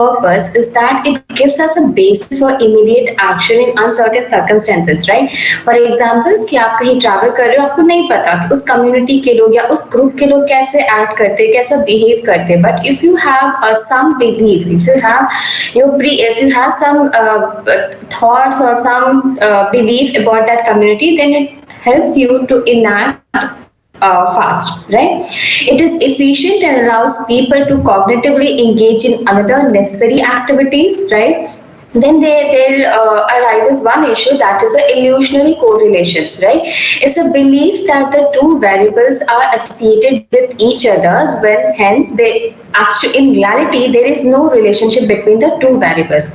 purpose is that it gives us a basis for immediate action in uncertain circumstances, right? For examples, कि आप कहीं travel कर रहे हो, आपको नहीं पता कि उस community के लोग या उस group के लोग कैसे act करते, कैसा behave करते, but if you have some belief, if you have some thoughts or some belief about that community, then it helps you to enact fast, right? It is efficient and allows people to cognitively engage in another necessary activities, right? Then there arises one issue, that is the illusionary correlations, right? It's a belief that the two variables are associated with each other when hence they actually in reality there is no relationship between the two variables.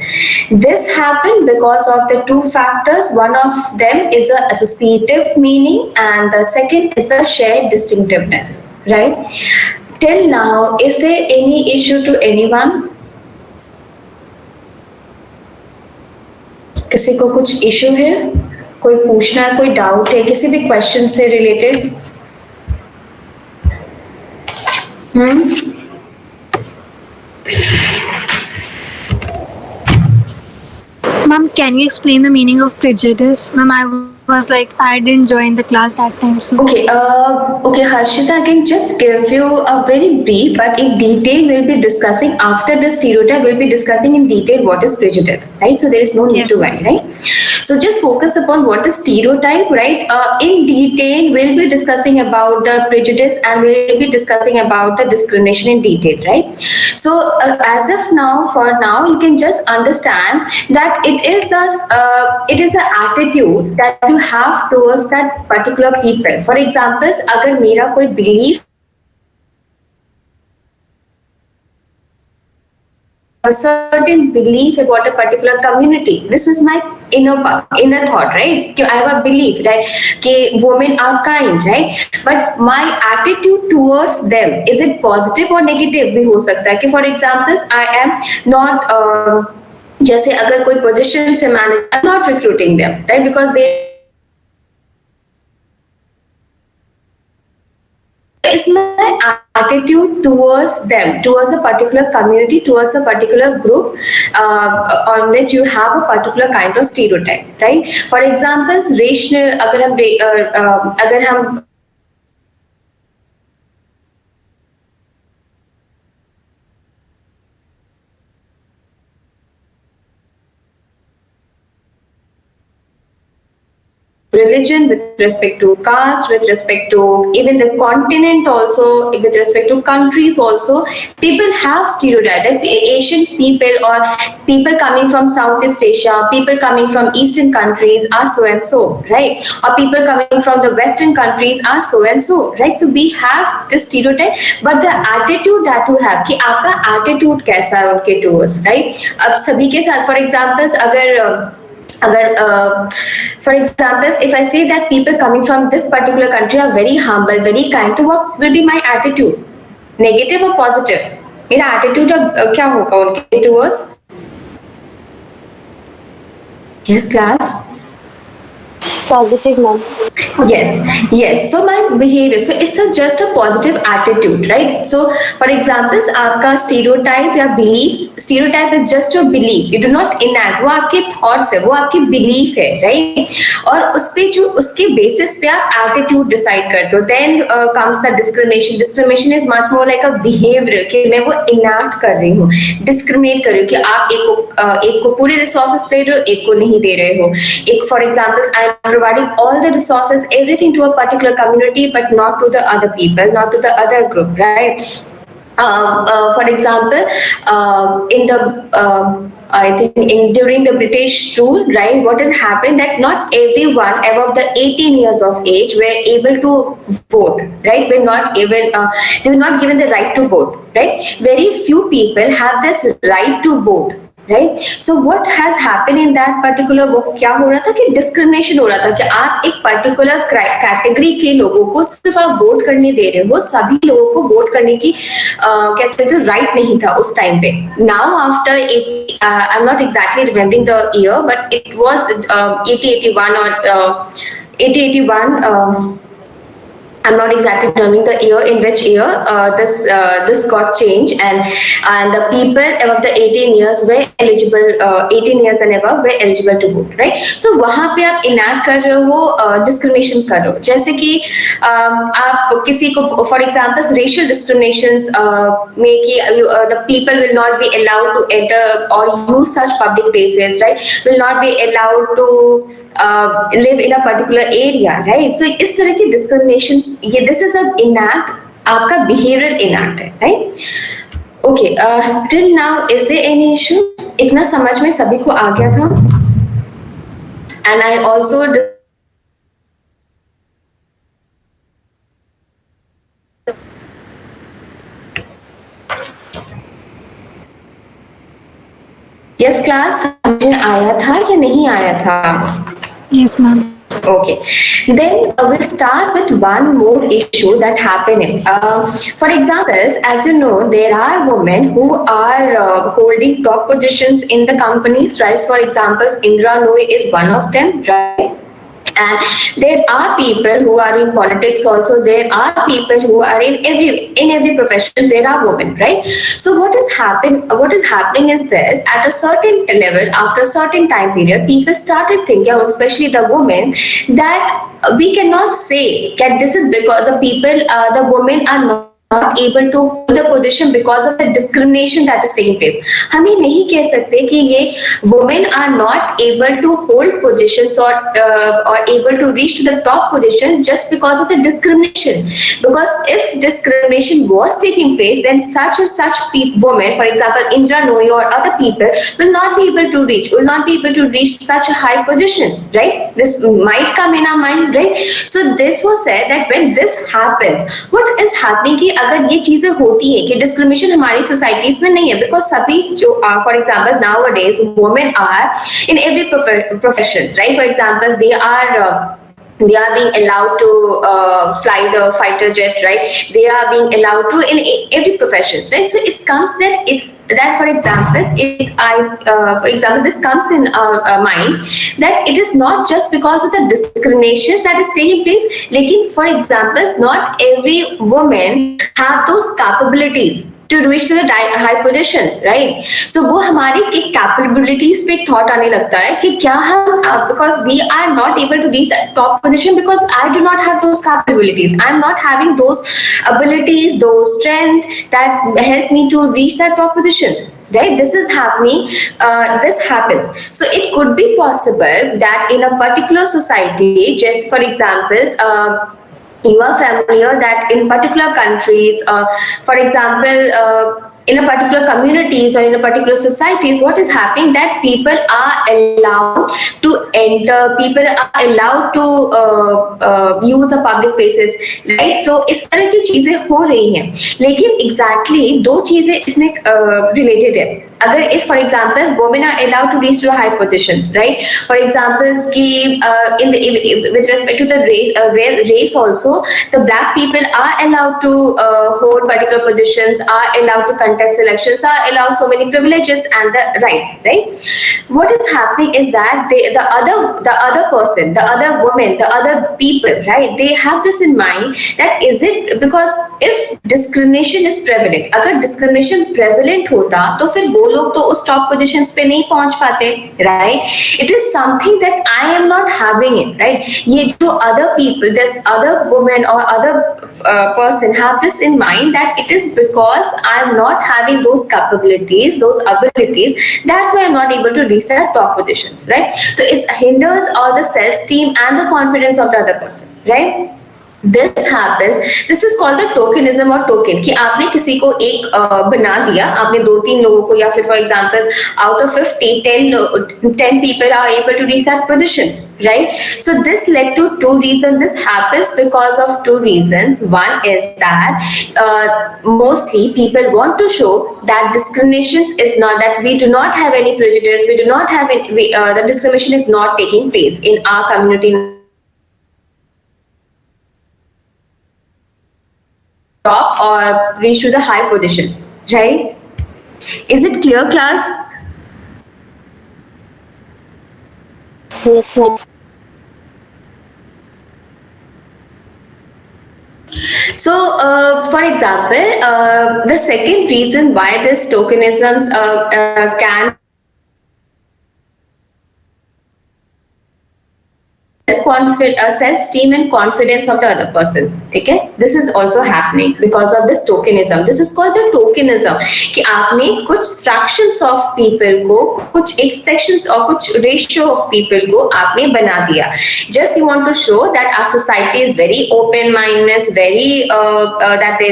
This happened because of the two factors. One of them is the associative meaning and the second is the shared distinctiveness, right? Till now, is there any issue to anyone? किसी को कुछ issue है, कोई पूछना है, कोई doubt है किसी भी क्वेश्चन से related? Ma'am, can you explain the meaning of prejudice? Ma'am, I didn't join the class that time. So. Okay, Harshita, I can just give you a very brief, but in detail we'll be discussing after the stereotype. We'll be discussing in detail what is prejudice, right? So there is no need to worry, right? So just focus upon what is stereotype, right? In detail, we'll be discussing about the prejudice and we'll be discussing about the discrimination in detail, right? So as of now, for now, you can just understand that it is the attitude that you have towards that particular people. For example, अगर मेरा कोई belief a certain belief about a particular community. This is my inner thought, right? I have a belief, right? That women are kind, right? But my attitude towards them, is it positive or negative? भी हो सकता है कि for example, I am not जैसे अगर कोई position से manage, I'm not recruiting them, right? Because they is my attitude towards them, towards a particular community, towards a particular group on which you have a particular kind of stereotype, right? For example, racial, अगर हम religion, with respect to caste, with respect to even the continent also, with respect to countries also, people have stereotypes. Asian people or people coming from Southeast Asia, people coming from Eastern countries are so and so, right? Or people coming from the Western countries are so and so, right? So we have this stereotype, but the attitude that you have, कि आपका attitude कैसा है उनके towards, right? अब सभी के साथ, for example, for example, if I say that people coming from this particular country are very humble, very kind, so what will be my attitude? Negative or positive? मेरा attitude क्या होगा उनके towards? Yes, class. Positive, ma'am. Yes. So my behavior, so it's just a positive attitude, right? So for example, आपका stereotype या belief, stereotype is just your belief. You do not enact. वो आपके thoughts है, वो आपकी belief है, right? और उस पे जो उसके basis पे आप attitude decide करते हो. Then comes the discrimination. Discrimination is much more like a behavior कि मैं वो enact कर रही हूँ, discriminate कर रही हूँ कि आप एक को पूरे resources दे रहे हो, एक को नहीं दे रहे हो. एक for example, I am providing all the resources, everything to a particular community, but not to the other people, not to the other group, right? For example, in the I think during the British rule, right, what had happened that not everyone above the 18 years of age were able to vote, right? They were not given the right to vote, right? Very few people have this right to vote. Right? So what has happened in that particular, वो क्या हो रहा था कि discrimination हो रहा था कि आप एक पर्टिकुलर कैटेगरी के लोगों को सिर्फ आप वोट करने दे रहे हो, सभी लोगों को वोट करने की कह सकते हो राइट नहीं था उस टाइम पे. Now after I am not exactly remembering the year, but it was 8081 or 8081 I'm not exactly remembering the year in which year this got changed, and the people above the 18 years were eligible, 18 years and above were eligible to vote, right? So वहाँ पे आप enact कर रहे हो, discrimination कर रहे हो, जैसे कि आप किसी को फॉर एग्जाम्पल रेशियल डिस्क्रिमिनेशन में कि the people will not be allowed to enter or use such public places, right? Will not be allowed to live in a particular area, right? So इस तरह की discrimination, ये this is a enact, आपका behavioral enact है, right? Okay, till now is there any issue? इतना समझ में सभी को आ गया था? And I also yes class, समझ में आया था या नहीं आया था? Yes, ma'am. Okay, then we'll start with one more issue that happens. For examples, as you know, there are women who are holding top positions in the companies, right? For examples, Indra Nooyi is one of them, right? And there are people who are in politics also. There are people who are in every profession. There are women, right? So what is happening is this: at a certain level, after a certain time period, people started thinking, especially the women, that we cannot say that this is because the women are not able to hold the position because of the discrimination that is taking place. हम ये नहीं कह सकते कि ये women are not able to hold positions or able to reach to the top position just because of the discrimination. Because if discrimination was taking place, then such and such women, for example Indra Nooyi or other people, will not be able to reach such a high position, right? This might come in our mind, right? So this was said that when this happens, what is happening कि अगर ये चीजें होती हैं कि discrimination हमारी societies में नहीं है, बिकॉज सभी जो for example nowadays women are in every professions, right? For example they are being allowed to fly the fighter jet, right? They are being allowed to in every professions, right? So it comes that for example this comes in mind that it is not just because of the discrimination that is taking place, lekin for example not every woman have those capabilities to reach to the high positions, right? So वो हमारी एक capabilities पे thought आने लगता है कि क्या हम because we are not able to reach that top position because I do not have those capabilities, I am not having those abilities, those strength that help me to reach that top positions, right? This is happening, this happens. So it could be possible that in a particular society, just for examples, you are familiar that in particular countries, for example, in a particular communities or in a particular societies, what is happening that people are allowed to enter, people are allowed to use a public places, right? तो इस तरह की चीजें हो रही हैं, लेकिन exactly दो चीजें इसमें related है. अगर if for example women are allowed to reach to high positions, right? For examples कि with respect to the race also, the black people are allowed to hold particular positions, are allowed to contest elections, are allowed so many privileges and the rights, right? What is happening is that the other person, the other woman, the other people, right? They have this in mind that is it because if discrimination is prevalent, अगर discrimination prevalent होता तो फिर वो लोग तो उस top positions पे नहीं पहुंच पाते, right? It is something that I am not having it, right? ये जो other people, this other woman or other person have this in mind that it is because I am not having those capabilities, those abilities, that's why I'm not able to reach that top positions, right? So it hinders all the self-esteem and the confidence of the other person, right? This happens, this is called the tokenism or token, कि आपने किसी को एक बना दिया, आपने 2-3 लोगों को, या फिर for example out of 50, 10 people are able to reach that positions, right? So this led to two reasons. This happens because of two reasons. One is that mostly people want to show that discrimination is not, that we do not have any prejudice, we do not have any, the discrimination is not taking place in our community, top or reach to the high positions, right? Is it clear, class? Yes, ma'am. So, for example, the second reason why this tokenisms can self-esteem and confidence of the other person. ठीक है, this is also happening because of this tokenism. This is called the tokenism कि आपने कुछ fractions of people को, कुछ एक sections और कुछ ratio of people को आपने बना दिया. Just you want to show that our society is very open-minded, very that they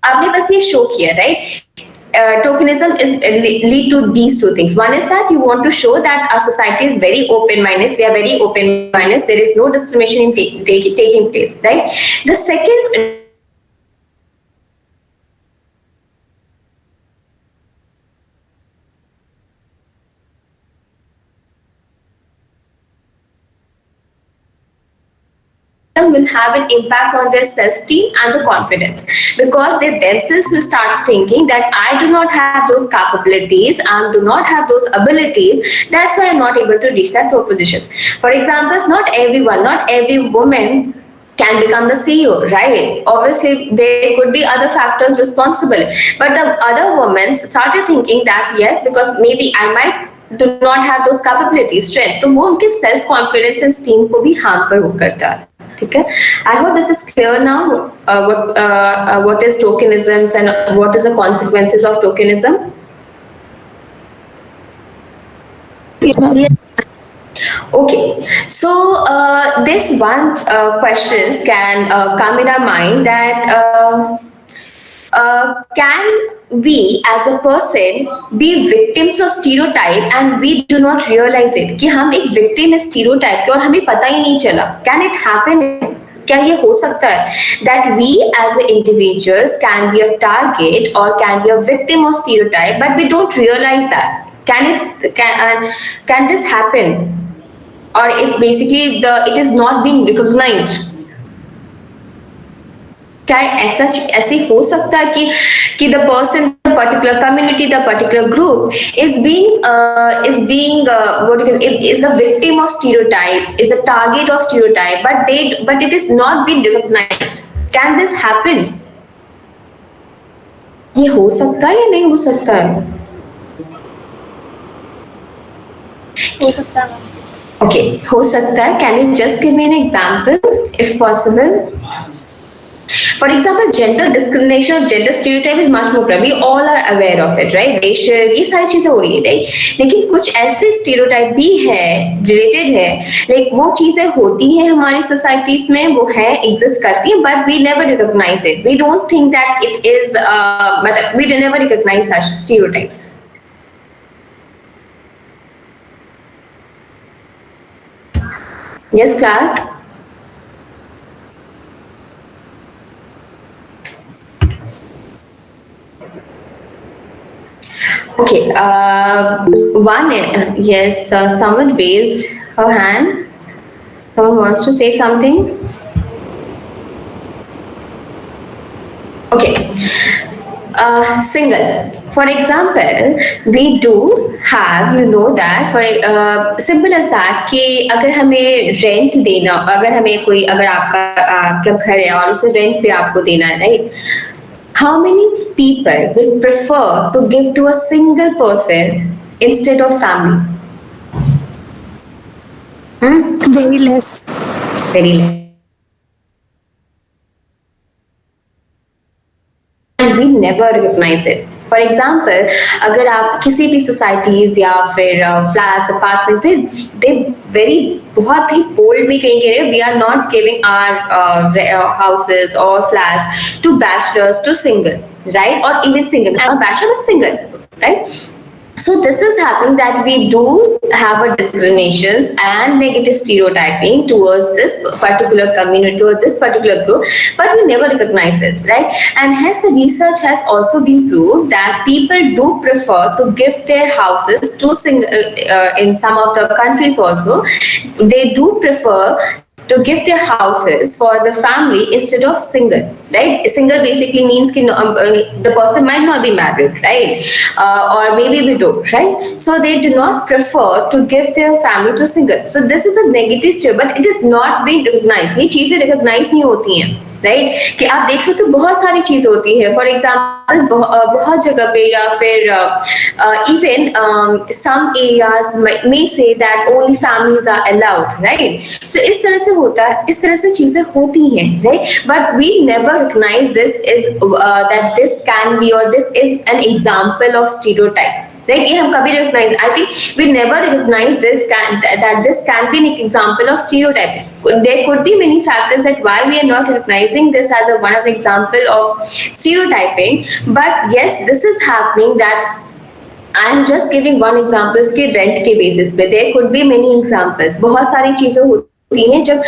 आपने बस ये शो किया, right? Tokenism is lead to these two things. One is that you want to show that our society is very open-minded. We are very open-minded. There is no discrimination in taking place, right? The second will have an impact on their self-esteem and the confidence, because they themselves will start thinking that I do not have those capabilities and do not have those abilities, that's why I'm not able to reach that top positions. For example, not everyone, not every woman can become the CEO, right? Obviously, there could be other factors responsible, but the other women started thinking that yes, because maybe I might do not have those capabilities, strength, तो वो उनके self confidence and esteem को भी harm कर वो करता है. ठीक है? I hope this is clear now. What is tokenisms and what is the consequences of tokenism? Okay, so this one questions can come in our mind that can we as a person be victims of stereotype and we do not realize it, कि हम एक victim है stereotype के और हमें पता ही नहीं चला. Can it happen? क्या ये हो सकता है that we as individuals can be a target or can be a victim of stereotype but we don't realize that? Can this happen? Or it basically it is not being recognized? क्या ऐसे हो सकता है कि the person, the particular community, the particular group is being is the victim of stereotype, is a target of stereotype, but it is not being recognized. Can this happen? ये हो सकता है या नहीं हो सकता है? हो सकता है. Okay, हो सकता है. Can you just give me an example, if possible? For example, gender discrimination or gender stereotype is much more prevalent. We all are aware of it, right? Racial, ये सारी चीजें हो रही है, right? लेकिन कुछ ऐसे stereotype भी है, related है, like वो चीजें होती हैं हमारी societies में, वो है, exist करती हैं, but we never recognize it. We don't think that it is, we never recognize such stereotypes. Yes, class? Okay, yes, someone raised her hand. Someone wants to say something. Okay, single. For example, we do have, you know that, for simple as that कि अगर हमें rent देना, अगर हमें कोई, अगर आपका घर है और उसे rent पे आपको देना है, right? How many people will prefer to give to a single person instead of family? Very less. Very less. And we never recognize it. For example, अगर आप किसी भी societies या फिर flats, apartments, they very बहुत ही bold में कहेंगे, we are not giving our houses or flats to bachelors, to single, right? Or even single, not bachelor but single, right? So this is happening that we do have a discriminations and negative stereotyping towards this particular community or this particular group, but we never recognize it, right? And hence the research has also been proved that people do prefer to give their houses to single, in some of the countries also, they do prefer to give their houses for the family instead of single, right? Single basically means the person might not be married, right? Or maybe widow, right? So they do not prefer to give their family to single. So this is a negative step, but it is not being recognized. ये चीजें recognize नहीं होती हैं, right? कि आप देख लो कि बहुत सारी चीज होती है, फॉर एग्जाम्पल बहुत जगह पे, या फिर इवन सम एरियाज में से that only families are allowed, right? So इस तरह से होता है, इस तरह से चीजें होती हैं, right? But we never recognise this is that this can be or this is an example of stereotype, right? ये हम कभी recognize, I think we never recognize this that this can be an example of stereotyping. There could be many factors that why we are not recognizing this as a one of example of stereotyping, but yes, this is happening. That I am just giving one examples के rent के basis पे. There could be many examples. बहुत सारी चीजें होती हैं जब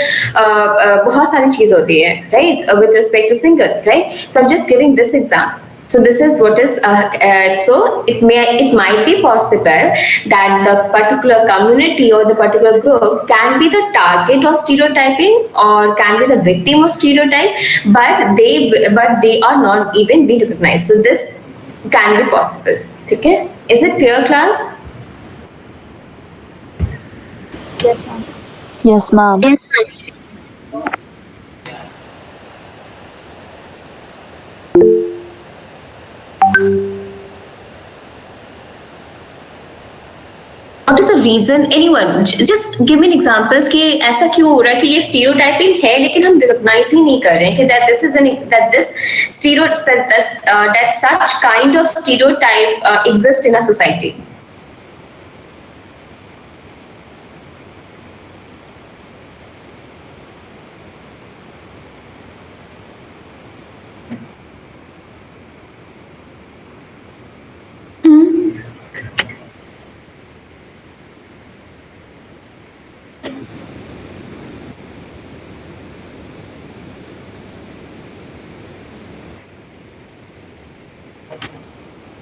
बहुत सारी चीज होती है, right? With respect to single, right? So I'm just giving this example. So this is what is so it might be possible that the particular community or the particular group can be the target of stereotyping or can be the victim of stereotype, but they are not even being recognized. So this can be possible. Okay, is it clear, class? Yes, ma'am. Yes, ma'am. What is the reason? Anyone? Just give me an examples कि ऐसा क्यों हो रहा है कि ये stereotyping है लेकिन हम recognize ही नहीं कर रहे हैं कि that this is that such kind of stereotype exists in a society.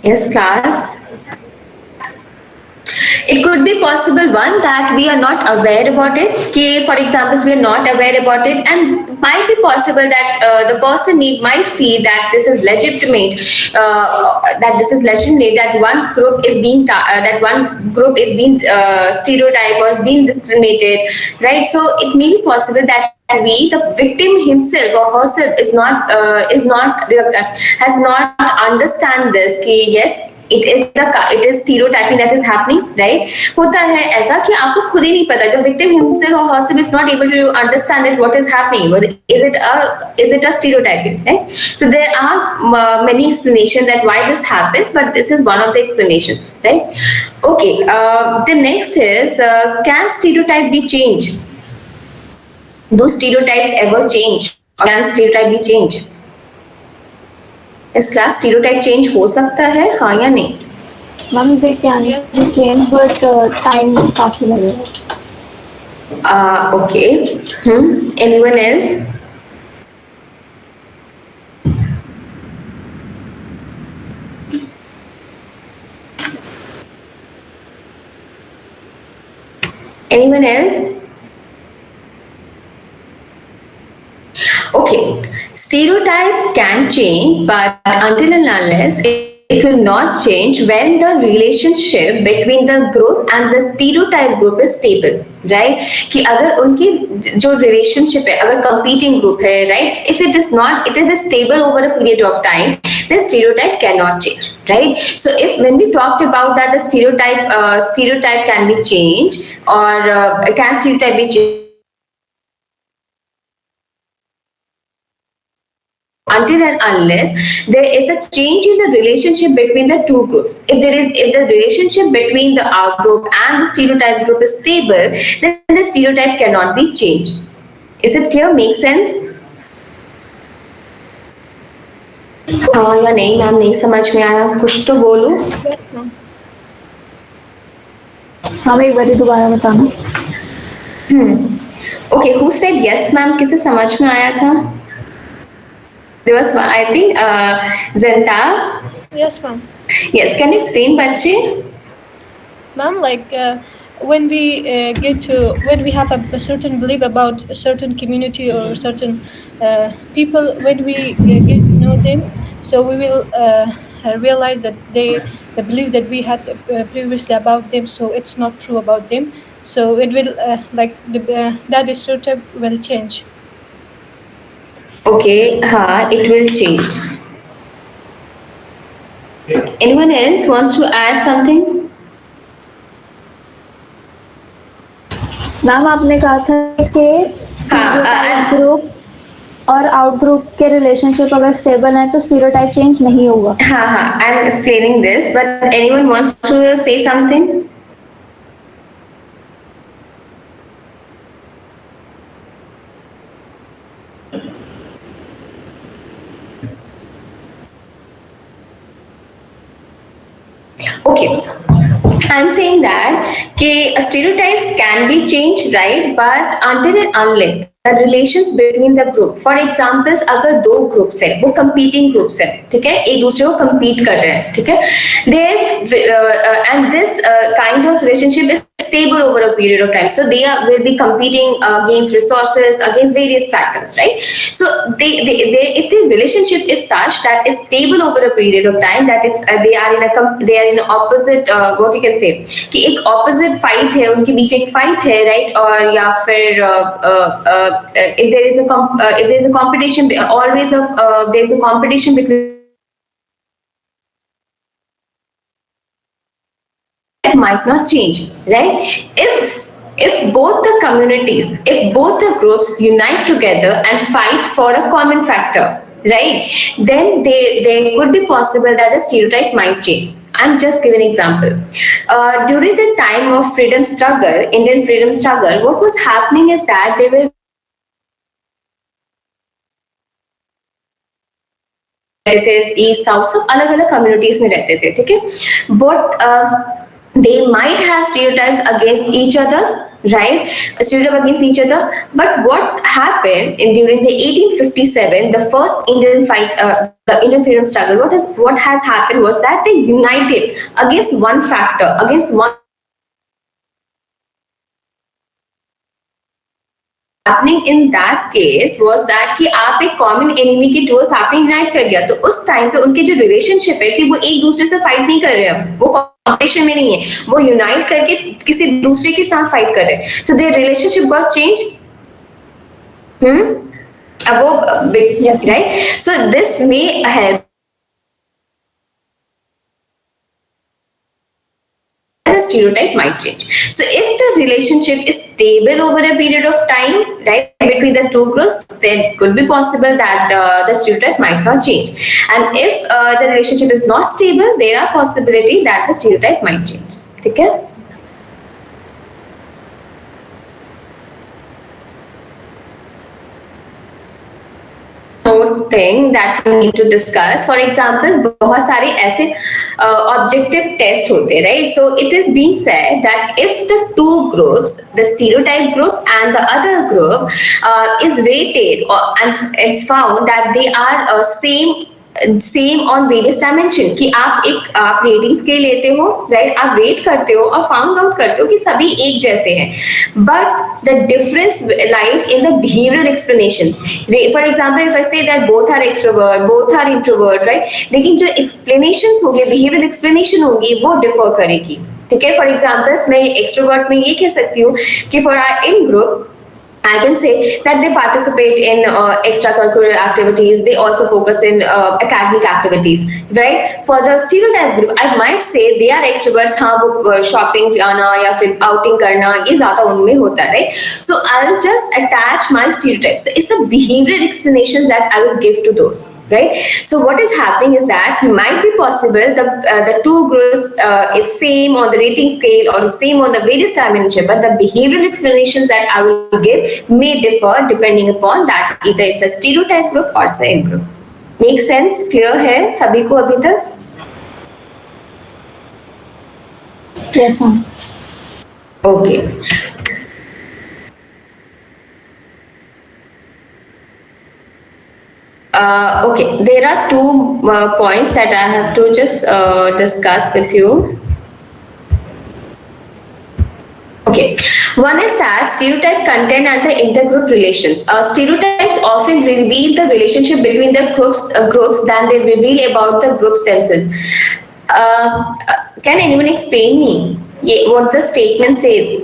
Yes, class. It could be possible one that we are not aware about it. कि for example, we are not aware about it, and might be possible that the person might feel that this is legitimate, that one group is being stereotyped or is being discriminated, right? So it may be possible that the victim himself or herself has not understand this कि yes, it is stereotyping that is happening, right? होता है ऐसा कि आपको खुद ही नहीं पता, जब victim himself or herself is not able to understand it, what is happening, is it a stereotyping, right? So there are many explanations that why this happens, but this is one of the explanations, right? Okay, the next is can stereotype be changed? Do stereotypes ever change? Or can stereotype be changed? इस class stereotype change हो सकता है, हाँ या नहीं? Ma'am, they can change, but time काफी लगेगा. Okay. Anyone else? Anyone else? Okay, stereotype can change, but until and unless it will not change when the relationship between the group and the stereotype group is stable, right? कि अगर उनकी जो relationship है, अगर competing group है, right? If it is stable over a period of time, then stereotype cannot change, right? So when we talked about that the stereotype can be changed or can stereotype be changed? Until and unless there is a change in the relationship between the two groups. If the relationship between the out group and the stereotype group is stable, then the stereotype cannot be changed. Is it clear? Make sense? हाँ या नहीं ma'am, नहीं समझ में आया, कुछ तो बोलो. Yes, ma'am. हाँ, एक बार दोबारा बताना. Okay, who said yes ma'am? किसे समझ में आया था? There was one, I think, Zenta. Yes, ma'am. Yes, can you explain, बच्चे? Ma'am, like when we have a certain belief about a certain community or certain people, when we get to know them, so we will realize that the belief that we had previously about them, so it's not true about them. So it will that stereotype will change. Okay, it will change. Anyone else wants to add something? Ma'am आपने कहा था कि group और out group के relationship अगर stable है तो stereotype change नहीं होगा. हाँ, I am explaining this, but anyone wants to say something? Okay, I'm saying that stereotypes can be changed, right? But until and unless the relations between the group, for example, अगर दो groups है, वो competing groups है, ठीक है, एक दूसरे को compete कर रहे हैं, ठीक है, and this kind of relationship is stable over a period of time. So they will be competing against resources, against various factors, right? So if the relationship is such that is stable over a period of time, that it's they are in opposite what we can say कि एक opposite fight है, उनके बीच में एक fight है, right? और या फिर if there is a competition, always there is a competition between, might not change, right? If both the communities, if both the groups unite together and fight for a common factor, right, then there could be possible that the stereotype might change. I'm just giving an example. During the time of freedom struggle, Indian freedom struggle, what was happening is that they were east south सब अलग अलग communities में रहते थे, ठीक है, but they might have stereotypes against each others, right? Stereotype against each other. But what happened during the 1857, the first Indian fight, the Indian freedom struggle, what has happened was that they united against one factor, against one. Happening in that case was that कि आप एक common enemy के towards आपने unite कर दिया, तो उस time पे उनके जो relationship है कि वो एक दूसरे से fight नहीं कर रहे हैं, वो competition में नहीं है, वो unite करके किसी दूसरे के साथ fight कर रहे हैं, so their relationship got changed. अब वो right, so this may help. The stereotype might change. So if the relationship is stable over a period of time, right, between the two groups, then it could be possible that the stereotype might not change. And if the relationship is not stable, there are possibility that the stereotype might change. Okay? Thing that we need to discuss. For example, बहुत सारे ऐसे objective test होते हैं, right? So it is being said that if the two groups, the stereotype group and the other group, is rated and it's found that they are same on various dimension, कि आप rating scale लेते हो, right, आप rate करते हो और found out करते हो कि सभी एक जैसे हैं, but the difference lies in the behavioural explanation. For example, if I say that both are extrovert, both are introvert, right, लेकिन जो एक्सप्लेनेशन होंगे, बिहेवियरल एक्सप्लेनेशन होगी, वो डिफर करेगी, ठीक है. फॉर एग्जाम्पल्स, मैं एक्सट्रोवर्ट में ये कह सकती हूँ कि for our in group I can say that they participate in extracurricular activities. They also focus in academic activities, right? For the stereotype group, I might say they are extroverts. हाँ, वो shopping जाना या फिर outing करना ये ज़्यादा उनमें होता है, right? So I'll just attach my stereotypes. So it's the behavioral explanations that I will give to those. Right. So what is happening is that might be possible the two groups is same on the rating scale or same on the various dimension, but the behavioral explanations that I will give may differ depending upon that either it's a stereotype group or same group. Make sense? Clear है सभी को अभी तक? Yes, ma'am. Okay. Okay, there are two points that I have to just discuss with you. Okay, one is that stereotype content and the intergroup relations. Stereotypes often reveal the relationship between the groups than they reveal about the groups themselves. Can anyone explain me what the statement says?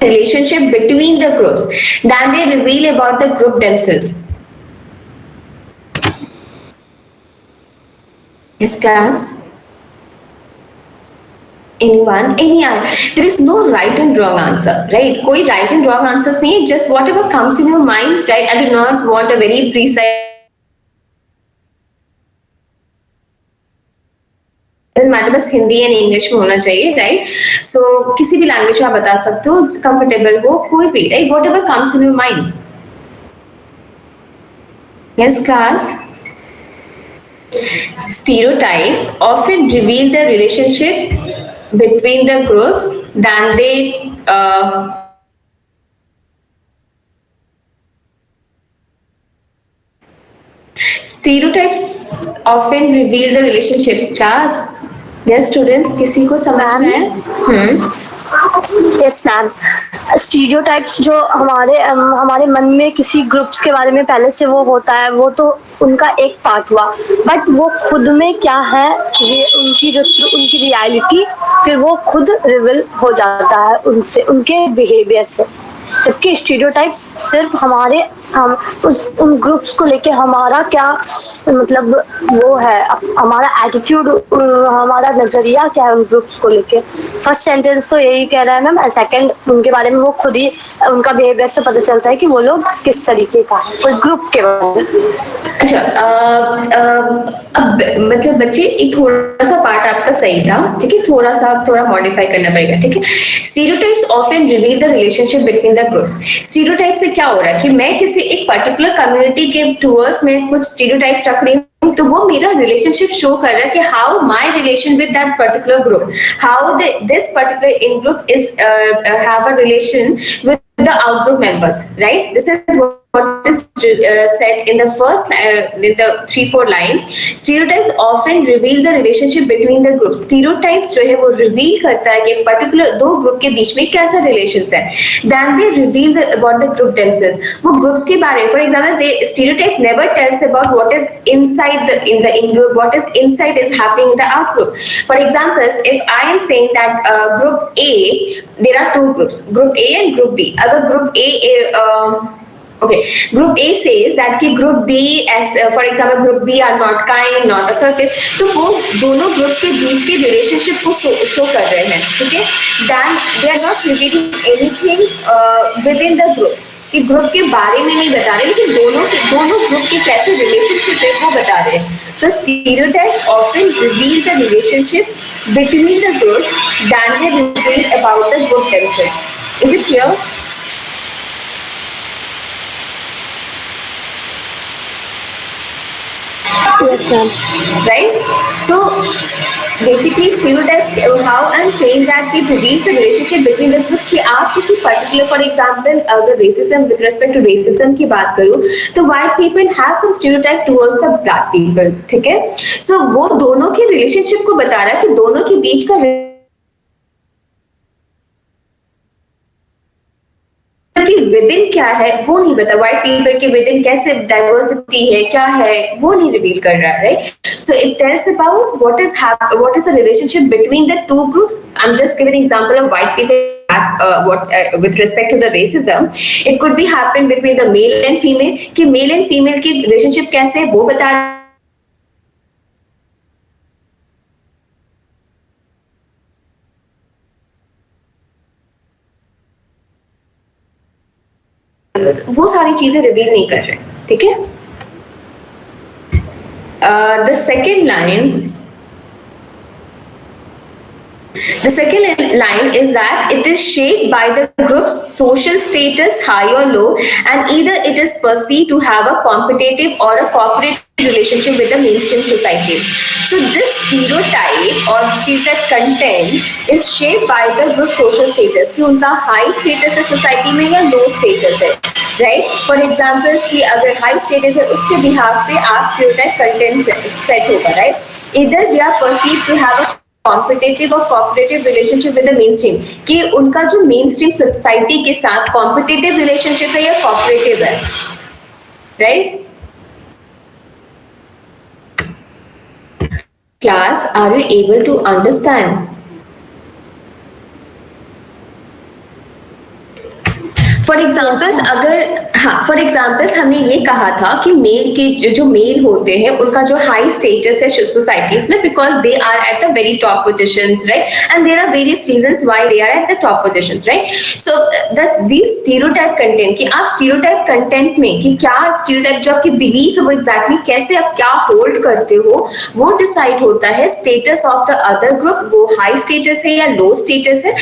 Relationship between the groups than they reveal about the group themselves. Yes, class. Anyone? There is no right and wrong answer, right? कोई right and wrong answers नहीं है. Just whatever comes in your mind, right? I do not want a very precise. Doesn't matter, बस Hindi and English में होना चाहिए, right? सो किसी भी language में आप बता सकते हो, कंफर्टेबल हो कोई भी, right? Whatever comes in your mind. Yes class. Stereotypes often reveal the relationship between the groups than they stereotypes often reveal the relationship. Class. Yes, students, किसी को समझ में है? Yes ma'am. स्टीरियोटाइप्स जो हमारे मन में किसी ग्रुप्स के बारे में पहले से वो होता है, वो तो उनका एक पार्ट हुआ, बट वो खुद में क्या है, ये उनकी रियलिटी फिर वो खुद रिवील हो जाता है उनसे, उनके बिहेवियर से. जबकि स्टीरियोटाइप्स सिर्फ उन ग्रुप्स को लेके हमारा क्या मतलब वो है, हमारा एटीट्यूड, हमारा नजरिया क्या है उन ग्रुप्स को लेके. फर्स्ट सेंटेंस तो यही कह रहा है मैम, सेकंड उनके बारे में वो खुद ही उनका बिहेवियर से पता चलता है कि वो लोग किस तरीके का है, कोई ग्रुप के बारे में. अच्छा, अब मतलब बच्चे एक थोड़ा सा पार्ट आपका सही था, ठीक है, थोड़ा मॉडिफाई करना पड़ेगा, ठीक है. Stereotypes often reveal the relationship between the groups. Stereotype से क्या हो रहा है कि मैं किसी एक पर्टिकुलर कम्युनिटी के टूवर्ड्स में कुछ स्टीरियोटाइप्स रख रही हूँ, तो वो मेरा रिलेशनशिप शो कर रहा है कि how my relation with that particular group, how this particular in group is have a relation with the out-group members, right? This is what is said in the first in the 3-4 line. Stereotypes often reveal the relationship between the groups. Stereotypes जो है वो reveal करता है कि particular दो group के बीच में कैसा relations है. Then they reveal about the group themselves. वो groups के बारे में, for example, stereotypes never tells about what is inside in the in group, what is inside is happening in the out group. For example, if I am saying that group A, there are two groups, group A and group B. अगर group group A says that कि group B, as for example group B are not kind, not assertive, तो वो दोनों group के बीच के relationship को show कर रहे हैं, ठीक है. Then they are not revealing anything within the group, कि ग्रुप के बारे में नहीं बता रहे, लेकिन दोनों ग्रुप के कैसे रिलेशनशिप है वो बता रहे हैं. So stereotypes often reveal the relationship between the groups than they reveal about the group themselves. Is it clear? Yes ma'am. Right? So basically stereotypes, how I'm saying that it reveals the relationship between the groups, कि आप किसी particular, for example, अगर racism, with respect to racism की बात करूँ, तो white people have some stereotype towards the black people, ठीक है. So वो दोनों के relationship को बता रहा है कि दोनों के बीच का विदिन क्या है वो नहीं बता. व्हाइट पीपल के विदिन कैसे डाइवर्सिटी है, क्या है, वो नहीं रिवील कर रहा है, right. So it tells about what is the relationship between the two groups. I'm just giving an example of white people with respect to the racism. It could be happen between the male and female, कि male and female की relationship कैसे है वो बता रहा है. वो सारी चीजें रिवील नहीं कर रहे, ठीक है. The second line is that it is shaped by the group's social status, high or low, and either it is perceived to have a competitive or a cooperative relationship with the mainstream society. So this stereotype or stereotype content is shaped by the group social status, कि उनका high status है society में या low status है. Right. For example कि अगर high status है उसके बिहाफ पे आप स्टीरियोटाइप कंटेंट सेट होगा, राइट. इधर we are perceive to have a competitive or cooperative relationship with the main stream, कि उनका जो मेन स्ट्रीम सोसाइटी के साथ कॉम्पिटेटिव रिलेशनशिप है या कोऑपरेटिव है, right. Class, are you able to understand? For examples for examples हमने ये कहा था कि मेल के जो मेल होते हैं उनका जो हाई स्टेटस है सोसाइटीज में, because they are at the very top positions, right. And there are various reasons why they are at the top positions, right. So this stereotype content, कि आप स्टीरियोटाइप कंटेंट में कि क्या stereotype जो आपकी belief है वो एग्जैक्टली कैसे आप क्या होल्ड करते हो, वो डिसाइड होता है status of the other group, वो हाई स्टेटस है या लो स्टेटस है.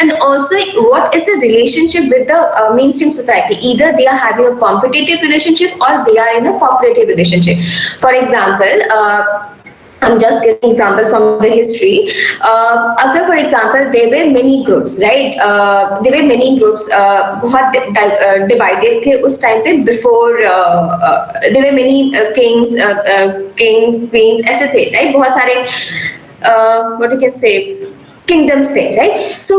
And also, what is the relationship with the mainstream society? Either they are having a competitive relationship or they are in a cooperative relationship. For example, I'm just giving example from the history. Agar for example there were many groups, right? There were many groups, बहुत divided थे उस time पे. Before there were many kings, queens ऐसे थे, right? बहुत सारे what you can say kingdoms थे, right? So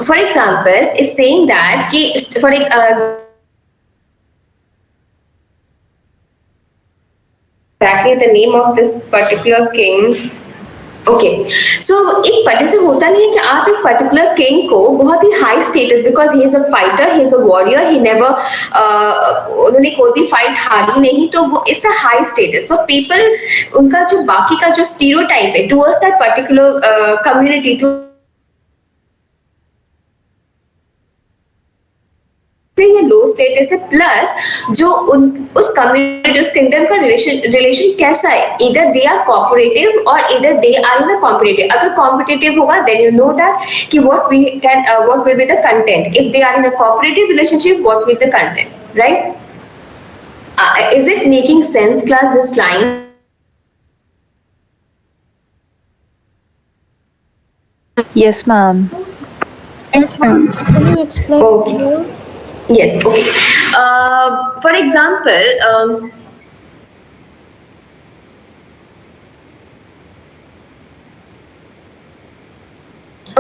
for example, it's saying that कि for exactly the name of this particular king. Okay, so एक जैसे होता नहीं है कि आप एक पर्टिकुलर किंग को बहुत ही high status, because he is a fighter, he is a warrior, he never, उन्होंने कोई भी फाइट हारी नहीं, तो वो it's a high status. So people, उनका जो बाकी का जो स्टीरियोटाइप है टुवर्ड्स दैट पर्टिकुलर कम्युनिटी, ये लो स्टेटस है. प्लस जो उस कम्युनिटी, उस किंगडम का रिलेशन कैसा है, इधर दे आर कोऑपरेटिव और इधर they are in a competitive. अगर कॉम्पिटिटिव होगा देन यू नो दैट कि what will be the content. If they are in a cooperative relationship, what will the content, right. Is it making sense class, this line? Yes, ma'am. Yes, ma'am. Can you explain Okay. more? Yes, okay. For example,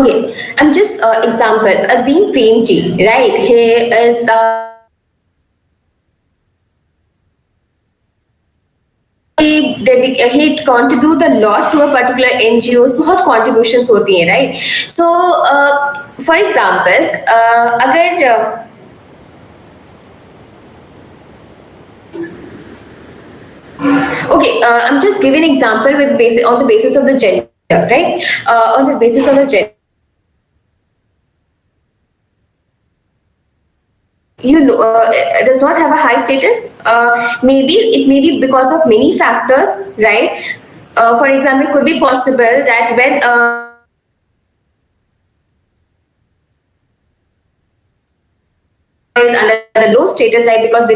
okay, I'm just example, Azim Premji, right? He is he contribute a lot to a particular NGOs. बहुत contributions होती हैं, right? So for examples, अगर okay, I'm just giving an example with on the basis of the gender, right? On the basis of the gender, you know, does not have a high status. Maybe it may be because of many factors, right? For example, it could be possible that when under the low status, right? Because they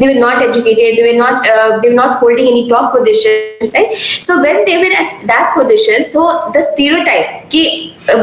were not educated, they were not holding any top positions, right? So when they were at that position, so the stereotype कि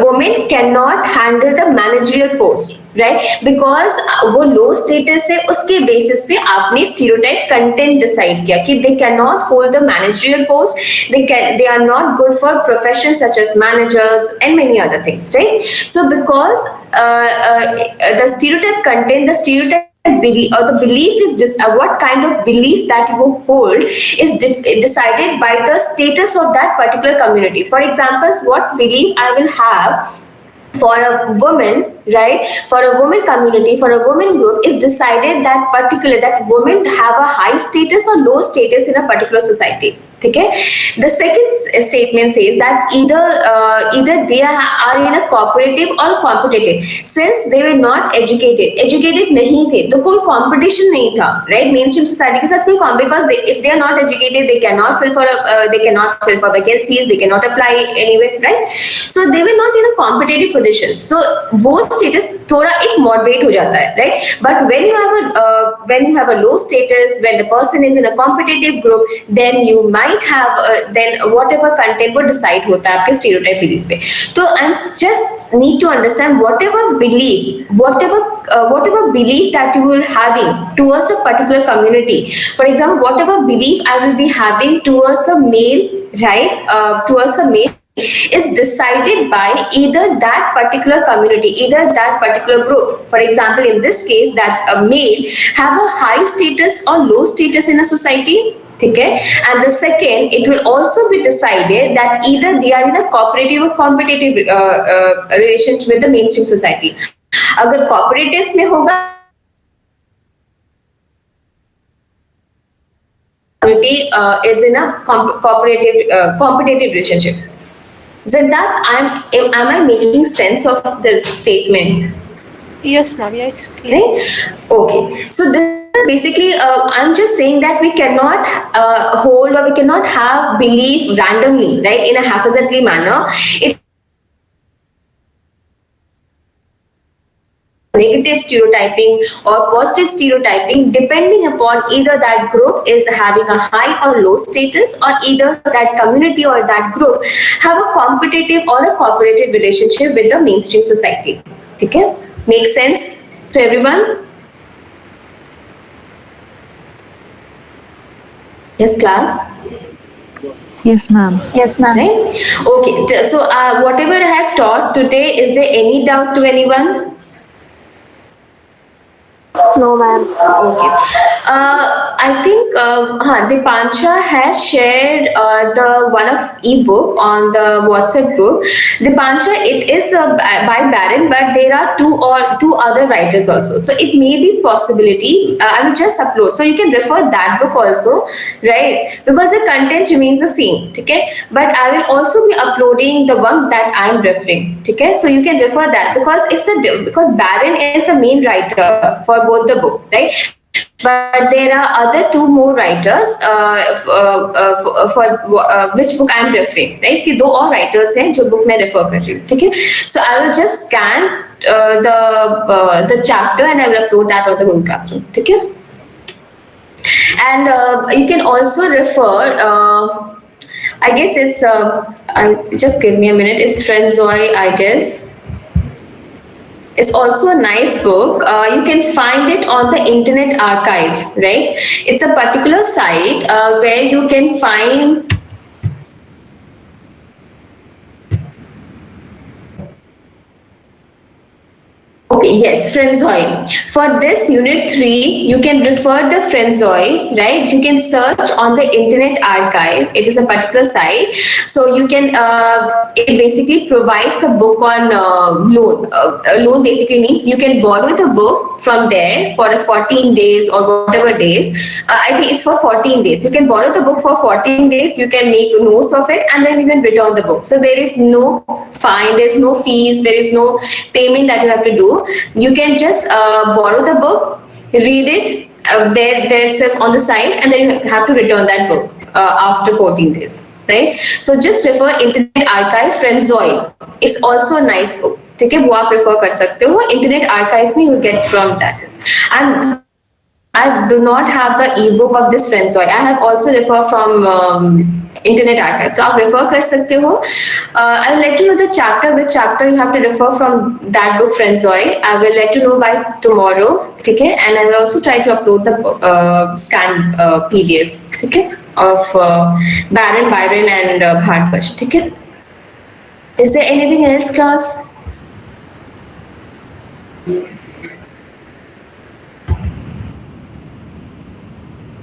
women cannot handle the managerial post, right? Because वो low status है, उसके basis पे आपने stereotype content decide किया कि they cannot hold the managerial post, they are not good for professions such as managers and many other things, right? So because the stereotype content, the stereotype belief, or the belief is just what kind of belief that you hold is decided by the status of that particular community. For example, what belief I will have for a woman, right? For a woman community, for a woman group is decided that women have a high status or low status in a particular society. Okay. The second statement says that either they are in a cooperative or a competitive. Since they were not educated नहीं थे, तो कोई competition नहीं था, right? Mainstream society के साथ कोई because if they are not educated, they cannot fill for vacancies, they cannot apply anyway, right? So they were not in a competitive position. So वो status थोड़ा एक moderate हो जाता है, right? But when you have a low status, when the person is in a competitive group, then you might might have then whatever content वो decide होता है आपके stereotype belief पे. तो I just need to understand whatever belief that you will having towards a particular community. For example, whatever belief I will be having towards a male, right? Towards a male is decided by either that particular community, either that particular group. For example, in this case, that a male have a high status or low status in a society. Okay? And the second, it will also be decided that either they are in a cooperative or competitive relationship with the mainstream society. अगर cooperative में होगा, community is in a competitive relationship. Zindat, am I making sense of this statement? Yes, ma'am. Yeah, it's clear. Right? Okay. So this is basically, I'm just saying that we cannot hold or we cannot have belief randomly, right, in a haphazardly manner. It negative stereotyping or positive stereotyping depending upon either that group is having a high or low status, or either that community or that group have a competitive or a cooperative relationship with the mainstream society. Okay? Make sense to everyone? Yes, class? Yes, ma'am. Yes, ma'am. Right? Okay. So whatever I have taught today, is there any doubt to anyone? No, ma'am. Okay. I think Dipansha has shared the one of ebook on the WhatsApp group. Dipansha, it is by Barron, but there are two other writers also. So it may be possibility. I will just upload, so you can refer that book also, right? Because the content remains the same. Okay, but I will also be uploading the one that I am referring. Okay, so you can refer that because because Barron is the main writer for both the book, right? But there are other two more writers for which book I am referring, right? कि दो और writers हैं जो book मैं refer कर रही हूँ, ठीक है? So I will just scan the chapter and I will upload that on the Google Classroom, ठीक है? And you can also refer. I guess it's just give me a minute. It's Friendzoy, I guess. It's also a nice book. You can find it on the Internet Archive, right? It's a particular site where you can find. Okay, yes, Friendzoy. For this unit 3, you can refer the Friendzoy, right? You can search on the Internet Archive. It is a particular site. So you can, it basically provides the book on loan. Loan basically means you can borrow the book from there for 14 days or whatever days. I think it's for 14 days. You can borrow the book for 14 days. You can make notes of it and then you can return the book. So there is no fine, there is no fees, there is no payment that you have to do. You can just borrow the book, read it there on the site, and then you have to return that book after 14 days, right? So just refer Internet Archive Friendzoy. It's also a nice book. ठीक है, वो आप refer कर सकते हो. Internet Archive में you will get from that. And I do not have the ebook of this Friendzoy. I have also refer from Internet Archive. तो आप refer कर सकते हो. I will let you know the chapter, which chapter you have to refer from that book Friendzoy. I will let you know by tomorrow. ठीक है, and I will also try to upload the scanned PDF. ठीक है, of Barron, Byron, and Bharadwaj. ठीक है. Is there anything else, class?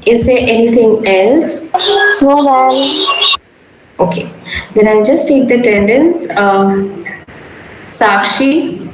Is there anything else? No, ma'am. Okay, then I'll just take the attendance. Sakshi,